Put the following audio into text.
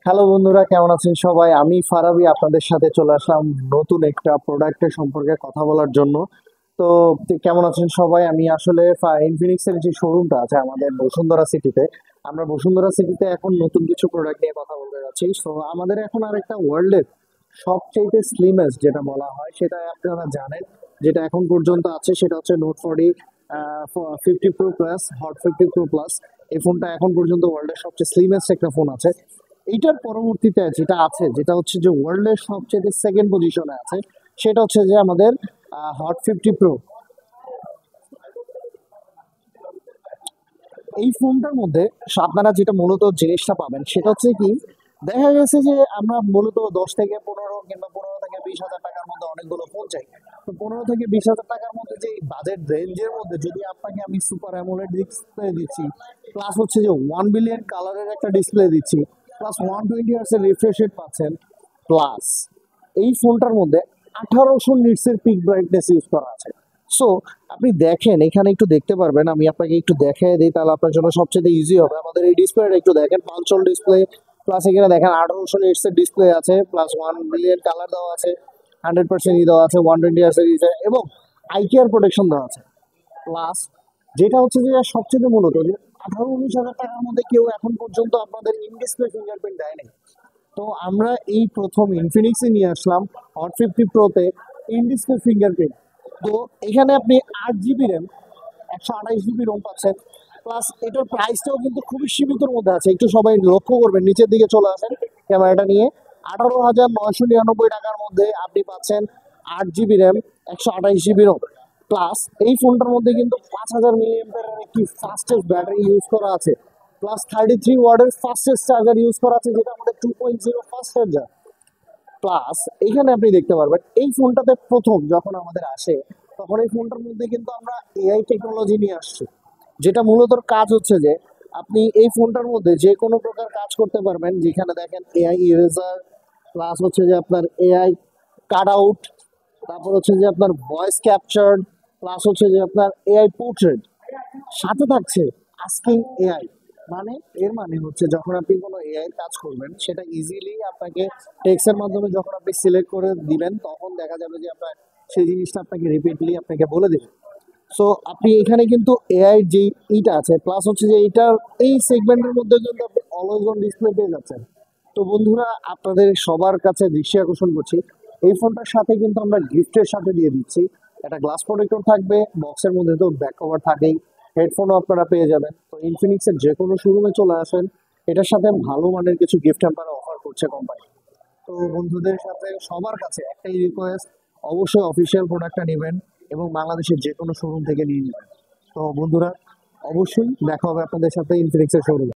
Hello বন্ধুরা, কেমন আছেন সবাই? আমি ফারাবি আপনাদের সাথে চলে আসলাম নতুন একটা প্রোডাক্টের সম্পর্কে কথা বলার জন্য। তো কেমন আছেন সবাই? আমি আসলে ইনফিনিক্স এর যে শোরুমটা আছে আমাদের বসুন্ধরা সিটিতে, আমরা বসুন্ধরা সিটিতে এখন নতুন কিছু প্রোডাক্ট নিয়ে কথা বলতে যাচ্ছি। সো আমাদের এখন আরেকটা ওয়ার্ল্ডের সবচেয়ে স্লিমেস্ট যেটা বলা হয় সেটা আপনারা জানেন, যেটা এখন পর্যন্ত আছে সেটা হচ্ছে note 40 50 pro plus, hot 50 pro plus. এই ফোনটা এখন পর্যন্ত ওয়ার্ল্ডের সবচেয়ে স্লিমেস্ট একটা ফোন আছে। এইটার পরবর্তীতে যেটা আছে, যেটা হচ্ছে যে ওয়ার্ল্ডের সবচেয়ে সেকেন্ড পজিশনে আছে, সেটা হচ্ছে যে আমাদের হট 50 প্রো। এই ফোনটার মধ্যে আপনারা যেটা মূলত জিনিসটা পাবেন সেটা হচ্ছে কি, দেখা গেছে যে আমরা মূলত 10 থেকে 15 কিংবা 15 থেকে 20 হাজার টাকার মধ্যে অনেকগুলো ফোন চাই। তো 15 থেকে 20 হাজার টাকার মধ্যে যে বাজেট রেঞ্জের মধ্যে যদি আপনাকে আমি সুপার অ্যামোলেড ডিসপ্লে দিচ্ছি, প্লাস হচ্ছে যে 1 বিলিয়ন কালারের একটা ডিসপ্লে দিচ্ছি, প্লাস 120 হার্টসের রিফ্রেশ রেট পাচ্ছেন, প্লাস এই ফোনটার মধ্যে 1800 নিটসের পিক ব্রাইটনেস ইউজ করা আছে। সো আপনি দেখেন, এখানে একটু দেখতে পারবেন, আমি আপনাকে একটু দেখাই দিই তাহলে আপনার জন্য সবচেয়ে ইজি হবে। আমাদের এই ডিসপ্লেটা একটু দেখেন, পাঁচল ডিসপ্লে, প্লাস এখানে দেখেন 1800 নিটসের ডিসপ্লে আছে, প্লাস 1 বিলিয়ন কালার দেওয়া আছে, 100% দেওয়া আছে, 120 হার্টসের এবং আই কেয়ার প্রোটেকশন দেওয়া আছে। প্লাস যেটা হচ্ছে যে সবচেয়ে মূলত যে 18-19 হাজার টাকার মধ্যে কেউ এখন পর্যন্ত আপনাদের ইন ডিসপ্লে ফিঙ্গারপ্রিন্ট দেয়নি। তো আমরা এই প্রথম ইনফিনিক্সে নিয়ে আসলাম হট 50 প্রোতে ইন ডিসপ্লে ফিঙ্গারপ্রিন্ট। তো এখানে আপনি 8 জিবি র্যাম, 128 জিবি রোম পাচ্ছেন, প্লাস এটার প্রাইসটাও কিন্তু খুবই সীমিতর মধ্যে আছে। একটু সবাই লক্ষ্য করবেন, নিচের দিকে চলে আসেন ক্যামেরাটা নিয়ে। 18,999 টাকার মধ্যে আপনি পাচ্ছেন 8 GB RAM, 128 GB ROM. Plus এই ফোনটার মধ্যে কিন্তু 5000 মিলিঅ্যাম্পিয়ারের একটি ফাস্টেস্ট ব্যাটারি ইউজ করা আছে, প্লাস 33 ওয়াটের ফাস্টেস্ট চার্জার ইউজ করা আছে, যেটা আমাদের 2.0 ফাস্ট চার্জার। প্লাস এখানে আপনি দেখতে পারবেন এই ফোনটাতে প্রথম যখন আমাদের আসে, তখন এই ফোনটার মধ্যে কিন্তু আমরা এআই টেকনোলজি নিয়ে আসছি, যেটা মূলত কাজ হচ্ছে যে আপনি এই ফোনটার মধ্যে যে কোনো প্রকার কাজ করতে পারবেন। যেখানে দেখেন এআই ইরেজার, প্লাস হচ্ছে যে আপনার এআই কাট আউট, তারপর হচ্ছে যে আপনার ভয়েস ক্যাপচার, প্লাস হচ্ছে যে আপনার এআই পোর্ট্রেট, সাথে থাকছে আস্কিং এআই। মানে এর মানে হচ্ছে যখন আপনি কোনো এআই কাজ করবেন সেটা ইজিলি আপনাকে টেক্সটের মাধ্যমে যখন আপনি সিলেক্ট করে দিবেন, তখন দেখা যাবে যে আপনার সেই জিনিসটা আপনাকে রিপিটলি আপনাকে বলে দেবে। সো আপনি এখানে কিন্তু এআই যে ইটা আছে, প্লাস হচ্ছে যে এইটার এই সেগমেন্টের মধ্যে কিন্তু আপনি অলওয়েজ অন ডিসপ্লে পেয়ে যাচ্ছেন। তো বন্ধুরা, আপনাদের সবার কাছে দৃষ্টি আকর্ষণ করছি, এই ফোনটার সাথে কিন্তু আমরা গিফটের সাথে দিয়ে দিচ্ছি একটা গ্লাস প্রোটেক্টর থাকবে, বক্সের মধ্যে তো ব্যাক কভার থাকেই, হেডফোনও আপনারা পেয়ে যাবেন। তো ইনফিনিক্সের যে কোনো শোরুমে চলে আসেন, এটার সাথে ভালো মানের কিছু গিফট আপনারা অফার করছে কোম্পানি। তো বন্ধুদের সাথে সবার কাছে একটাই রিকোয়েস্ট, অবশ্যই অফিসিয়াল প্রোডাক্টটা নেবেন এবং বাংলাদেশের যে কোনো শোরুম থেকে নিয়ে নেবেন। তো বন্ধুরা, অবশ্যই দেখা হবে আপনাদের সাথে ইনফিনিক্সের শোরুমে।